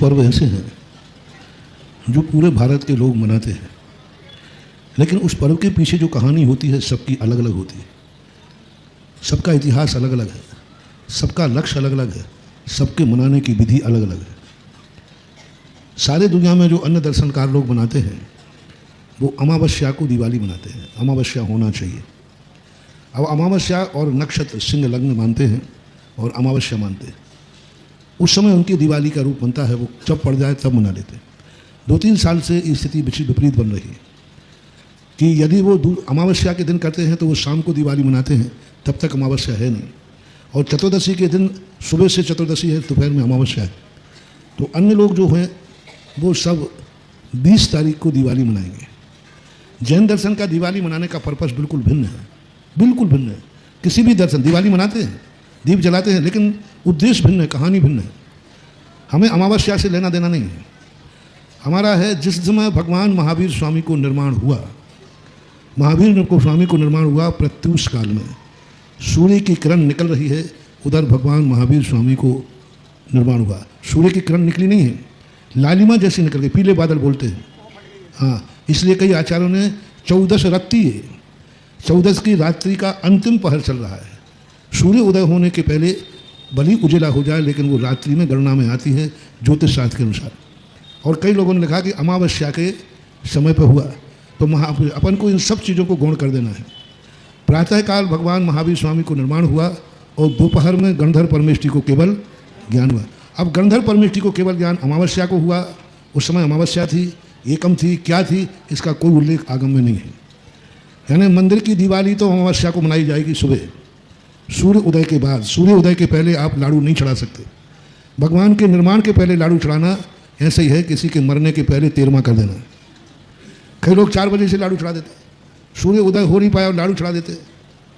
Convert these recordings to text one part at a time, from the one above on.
पर्व ऐसे हैं जो पूरे भारत के लोग मनाते हैं, लेकिन उस पर्व के पीछे जो कहानी होती है सबकी अलग अलग होती है। सबका इतिहास अलग अलग है, सबका लक्ष्य अलग अलग है, सबके मनाने की विधि अलग अलग है। सारे दुनिया में जो अन्य दर्शनकार लोग मनाते हैं वो अमावस्या को दिवाली मनाते हैं, अमावस्या होना चाहिए। अब अमावस्या और नक्षत्र सिंह लग्न मानते हैं और अमावस्या मानते हैं। उस समय उनकी दिवाली का रूप बनता है, वो जब पड़ जाए तब मना लेते हैं। 2-3 साल से स्थिति विपरीत बन रही है कि यदि वो अमावस्या के दिन करते हैं तो वो शाम को दिवाली मनाते हैं, तब तक अमावस्या है नहीं, और चतुर्दशी के दिन सुबह से चतुर्दशी है, दोपहर में अमावस्या है। तो अन्य लोग जो हैं वो सब 20 तारीख को दिवाली मनाएंगे। जैन दर्शन का दिवाली मनाने का पर्पस बिल्कुल भिन्न है, बिल्कुल भिन्न है। किसी भी दर्शन दिवाली मनाते हैं, दीप जलाते हैं, लेकिन उद्देश्य भिन्न है, कहानी भिन्न है। हमें अमावस्या से लेना देना नहीं है। हमारा है जिस समय भगवान महावीर स्वामी को निर्माण हुआ, महावीर को स्वामी को निर्माण हुआ प्रत्यूष काल में, सूर्य की किरण निकल रही है, उधर भगवान महावीर स्वामी को निर्माण हुआ। सूर्य की किरण निकली नहीं है, लालिमा जैसी निकल गई, पीले बादल बोलते हैं। हाँ, इसलिए कई आचार्यों ने 14 रत्ती है, 14 की रात्रि का अंतिम पहर चल रहा है। सूर्य उदय होने के पहले भली उजेला हो जाए, लेकिन वो रात्रि में गणना में आती है ज्योतिष शास्त्र के अनुसार। और कई लोगों ने लिखा कि अमावस्या के समय पर हुआ, तो अपन को इन सब चीज़ों को गौण कर देना है। प्रातःकाल भगवान महावीर स्वामी को निर्माण हुआ और दोपहर में गणधर परमेष्ठी को केवल ज्ञान हुआ। अब गणधर परमेष्ठी को केवल ज्ञान अमावस्या को हुआ, उस समय अमावस्या थी, एकम थी, क्या थी, इसका कोई उल्लेख आगम में नहीं है। यानी मंदिर की दिवाली तो अमावस्या को मनाई जाएगी सुबह, सूर्य उदय के बाद। सूर्य उदय के पहले आप लाड़ू नहीं चढ़ा सकते। भगवान के निर्माण के पहले लाड़ू चढ़ाना ऐसे ही है किसी के मरने के पहले 13वां कर देना। कई लोग 4 बजे से लाड़ू चढ़ा देते, सूर्य उदय हो नहीं पाया और लाड़ू चढ़ा देते,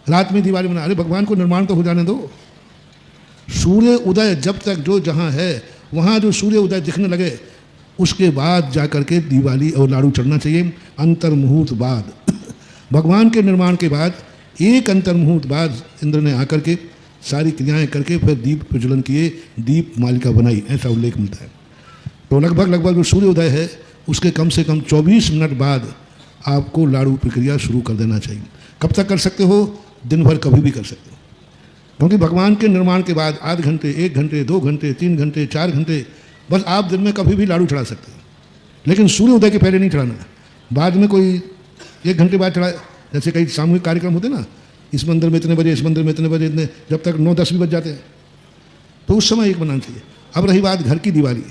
रात में दिवाली मना। अरे भगवान को निर्माण तो हो जाने दो। सूर्य उदय जब तक जो जहाँ है वहाँ जो सूर्य उदय दिखने लगे उसके बाद जा कर के दिवाली और लाड़ू चढ़ना चाहिए। अंतर मुहूर्त बाद भगवान के निर्माण के बाद एक अंतर मुहूर्त बाद इंद्र ने आकर के सारी क्रियाएं करके फिर दीप प्रज्वलन किए, दीप मालिका बनाई, ऐसा उल्लेख मिलता है। तो लगभग जो सूर्य उदय है उसके कम से कम 24 मिनट बाद आपको लाड़ू प्रक्रिया शुरू कर देना चाहिए। कब तक कर सकते हो? दिन भर कभी भी कर सकते हो, क्योंकि भगवान के निर्माण के बाद आध घंटे, 1 घंटे, 2 घंटे, 3 घंटे, 4 घंटे, बस आप दिन में कभी भी लाड़ू चढ़ा सकते हो। लेकिन सूर्य उदय के पहले नहीं चढ़ाना, बाद में कोई 1 घंटे बाद चढ़ाए। जैसे कई सामूहिक कार्यक्रम होते ना, इस मंदिर में इतने बजे, इस मंदिर में इतने बजे, इतने, जब तक 9-10 भी बज जाते हैं, तो उस समय एक बनाना चाहिए। अब रही बात घर की दिवाली।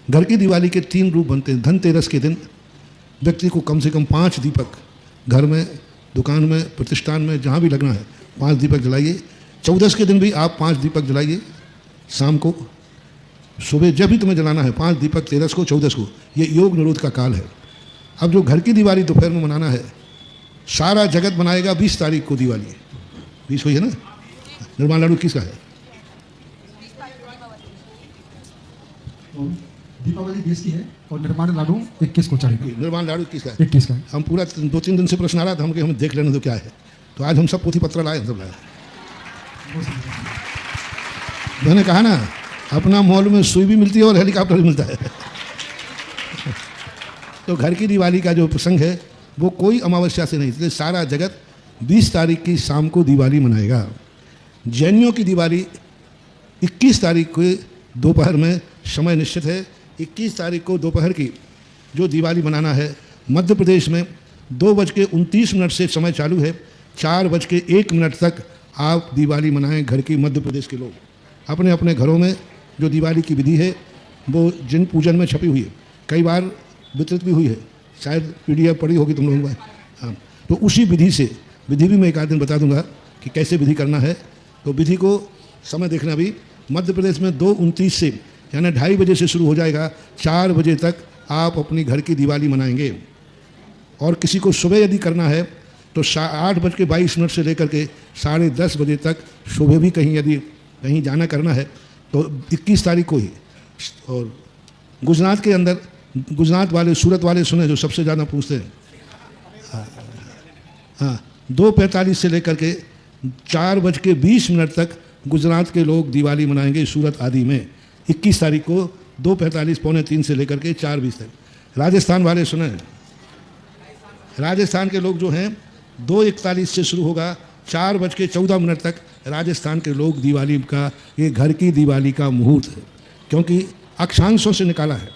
घर की दिवाली के 3 रूप बनते हैं। धनतेरस के दिन व्यक्ति को कम से कम 5 दीपक घर में, दुकान में, प्रतिष्ठान में, जहाँ भी लगना है 5 दीपक जलाइए। 14 के दिन भी आप 5 दीपक जलाइए शाम को, सुबह जब भी तुम्हें जलाना है 5 दीपक, 13 को, 14 को। ये योग निरोध का काल है। अब जो घर की दिवाली दोपहर में मनाना है, सारा जगत मनाएगा 20 तारीख को दिवाली। 20 हुई है ना? निर्माण लाड़ू किसका है? दीपावली 20 की है और निर्माण लाडू 21 को चढ़ेगा। निर्माण लाडू किसका है? 21 का। हम पूरा 2-3 दिन से प्रश्न आ रहा था, हमें देख लेने दो क्या है। तो आज हम सब पोथी पत्र लाए, सब लाए। मैंने कहा ना, अपना मॉल में सुई भी मिलती है और हेलीकॉप्टर भी मिलता है। तो घर की दिवाली का जो प्रसंग है वो कोई अमावस्या से नहीं, इसलिए सारा जगत 20 तारीख की शाम को दिवाली मनाएगा। जैनियों की दिवाली 21 तारीख को दोपहर में समय निश्चित है। 21 तारीख को दोपहर की जो दिवाली मनाना है, मध्य प्रदेश में 2:29 से समय चालू है। 4:01 तक आप दिवाली मनाएं घर की। मध्य प्रदेश के लोग अपने अपने घरों में जो दिवाली की विधि है वो जिन पूजन में छपी हुई है, कई बार वितरित भी हुई है, शायद PDF पढ़ी होगी तुम लोगों में। हाँ, तो उसी विधि से, विधि भी मैं एक आध दिन बता दूंगा कि कैसे विधि करना है। तो विधि को समय देखना भी, मध्य प्रदेश में 2:29 से यानी 2:30 बजे से शुरू हो जाएगा। 4 बजे तक आप अपनी घर की दिवाली मनाएंगे। और किसी को सुबह यदि करना है तो 8:22 से लेकर के 10:30 बजे तक, सुबह भी कहीं यदि कहीं जाना करना है तो 21 तारीख को ही। और गुजरात के अंदर, गुजरात वाले, सूरत वाले सुने जो सबसे ज़्यादा पूछते हैं, हाँ, 2:45 से लेकर के 4:20 तक गुजरात के लोग दिवाली मनाएंगे सूरत आदि में। 21 तारीख को 2:45 पौने 3 से लेकर के 4:20 तक। राजस्थान वाले सुने, राजस्थान के लोग जो हैं 2:41 से शुरू होगा 4:14 तक। राजस्थान के लोग दिवाली का, ये घर की दिवाली का मुहूर्त है, क्योंकि अक्षांशों से निकाला है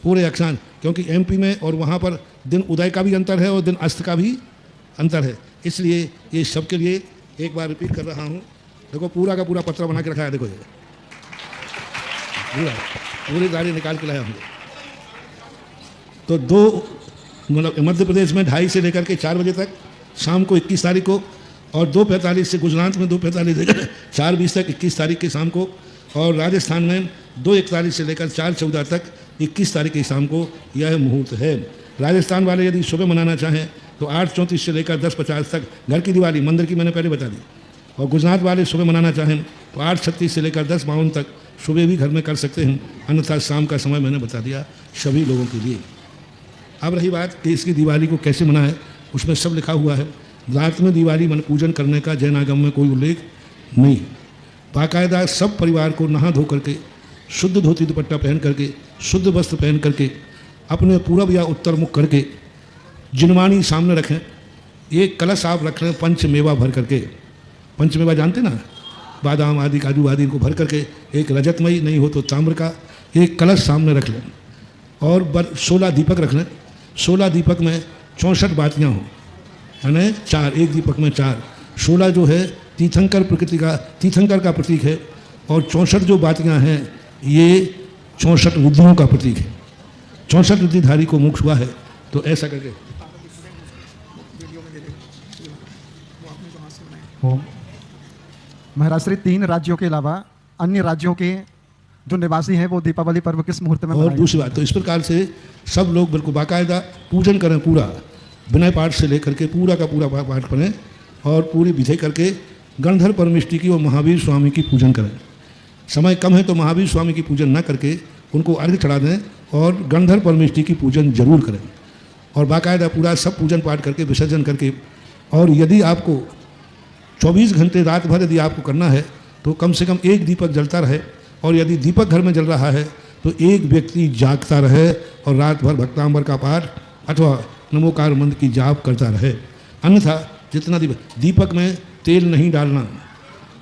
पूरे अक्षांश, क्योंकि एमपी में और वहाँ पर दिन उदय का भी अंतर है और दिन अस्त का भी अंतर है, इसलिए ये सबके लिए एक बार रिपीट कर रहा हूँ। देखो पूरा का पूरा पत्र बना के रखा है, देखो ये पूरी गाड़ी निकाल के लाया हमने। तो मतलब मध्य प्रदेश में 2:30 से लेकर के 4 बजे तक शाम को 21 तारीख को, और 2:45 से गुजरात में 2:45 से लेकर 4:20 तक 21 तारीख की शाम को, और राजस्थान में 2:41 से लेकर 4:14 तक 21 तारीख की शाम को यह मुहूर्त है। राजस्थान वाले यदि सुबह मनाना चाहें तो 8:34 से लेकर 10:50 तक घर की दिवाली, मंदिर की मैंने पहले बता दी, और गुजरात वाले सुबह मनाना चाहें तो 8:36 से लेकर 10:52 तक सुबह भी घर में कर सकते हैं, अन्यथा शाम का समय मैंने बता दिया सभी लोगों के लिए। अब रही बात कि इसकी दिवाली को कैसे मनाएं, उसमें सब लिखा हुआ है। रात में दिवाली मन पूजन करने का जैन आगम में कोई उल्लेख नहीं। बाकायदा सब परिवार को नहा धो करके, शुद्ध धोती दुपट्टा पहन करके, शुद्ध वस्त्र पहन करके, अपने पूरब या उत्तर मुख करके जिनवानी सामने रखें, एक कलश आप रख लें पंचमेवा भर करके। पंचमेवा जानते ना, बादाम आदि काजू आदि को भर करके, एक रजतमयी नहीं हो तो ताम्र का एक कलश सामने रख लें, और 16 दीपक रख लें। 16 दीपक में 64 बातियाँ हों, यानी 4, एक दीपक में 4। 16 जो है तीर्थंकर प्रकृति का, तीर्थंकर का प्रतीक है, और 64 जो बातियाँ हैं ये 64 रुद्रों का प्रतीक है। 64 रुद्रधारी को मोक्ष हुआ है। तो ऐसा करके ओम। महाराज श्री 3 राज्यों के अलावा अन्य राज्यों के जो निवासी हैं वो दीपावली पर्व किस मुहूर्त में और मनाएंगे? दूसरी बात, तो इस प्रकार से सब लोग बिल्कुल बाकायदा पूजन करें, पूरा विनय पाठ से लेकर के पूरा का पूरा पाठ करें, और पूरी विधि करके गणधर परमिष्टि की और महावीर स्वामी की पूजन करें। समय कम है तो महावीर स्वामी की पूजन न करके उनको अर्घ्य चढ़ा दें, और गणधर परमिष्टि की पूजन जरूर करें, और बाकायदा पूरा सब पूजन पाठ करके विसर्जन करके। और यदि आपको 24 घंटे रात भर यदि आपको करना है तो कम से कम एक दीपक जलता रहे, और यदि दीपक घर में जल रहा है तो एक व्यक्ति जागता रहे और रात भर भक्तांबर का पाठ अथवा नमोकार मंत्र की जाप करता रहे। अन्यथा जितना दीपक में तेल नहीं डालना,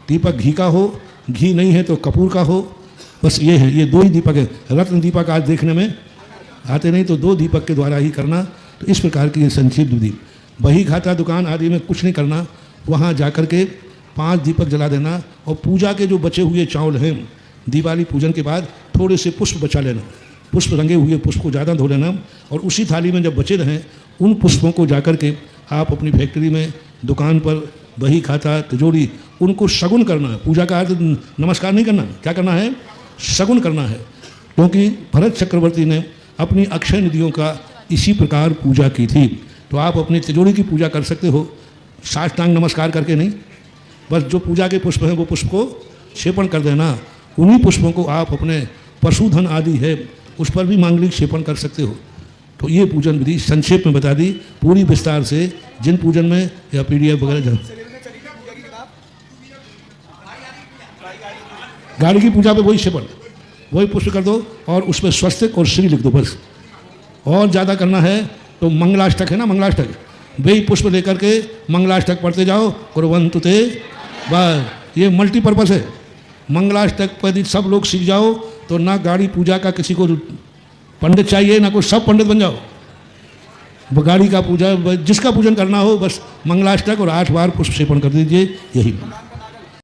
दीपक घी का हो, घी नहीं है तो कपूर का हो, बस ये है, ये 2 ही दीपक है। रत्न दीपक आज देखने में आते नहीं, तो 2 दीपक के द्वारा ही करना। तो इस प्रकार की ये संक्षिप्त विधि। बही खाता दुकान आदि में कुछ नहीं करना, वहाँ जाकर के 5 दीपक जला देना, और पूजा के जो बचे हुए चावल हैं दिवाली पूजन के बाद थोड़े से पुष्प बचा लेना, पुष्प रंगे हुए पुष्प को ज़्यादा धो लेना, और उसी थाली में जब बचे रहें उन पुष्पों को जाकर के आप अपनी फैक्ट्री में, दुकान पर, बही खाता, तिजोरी, उनको शगुन करना है। पूजा का अर्थ नमस्कार नहीं करना, क्या करना है? शगुन करना है। क्योंकि भरत चक्रवर्ती ने अपनी अक्षय निधियों का इसी प्रकार पूजा की थी। तो आप अपनी तिजोरी की पूजा कर सकते हो साष्टांग नमस्कार करके नहीं, बस जो पूजा के पुष्प हैं वो पुष्प को क्षेपण कर देना। उन्हीं पुष्पों को आप अपने पशुधन आदि है उस पर भी मांगलिक क्षेपण कर सकते हो। तो ये पूजन विधि संक्षेप में बता दी, पूरी विस्तार से जिन पूजन में या PDF वगैरह गाड़ी की पूजा पे वही क्षेपण, वही पुष्प कर दो, और उस पर स्वस्तिक और श्री लिख दो बस। और ज़्यादा करना है तो मंगलाष्टक है ना, मंगलाष्टक, वही पुष्प लेकर के मंगलाष्टक पढ़ते जाओ, कुर्वन्तु ते, बस ये मल्टीपर्पज़ है। मंगलाष्टक पर यदि सब लोग सीख जाओ तो ना गाड़ी पूजा का किसी को पंडित चाहिए, ना कोई, सब पंडित बन जाओ। गाड़ी का पूजा जिसका पूजन करना हो बस मंगलाष्टक और 8 बार पुष्प सेवन कर दीजिए, यही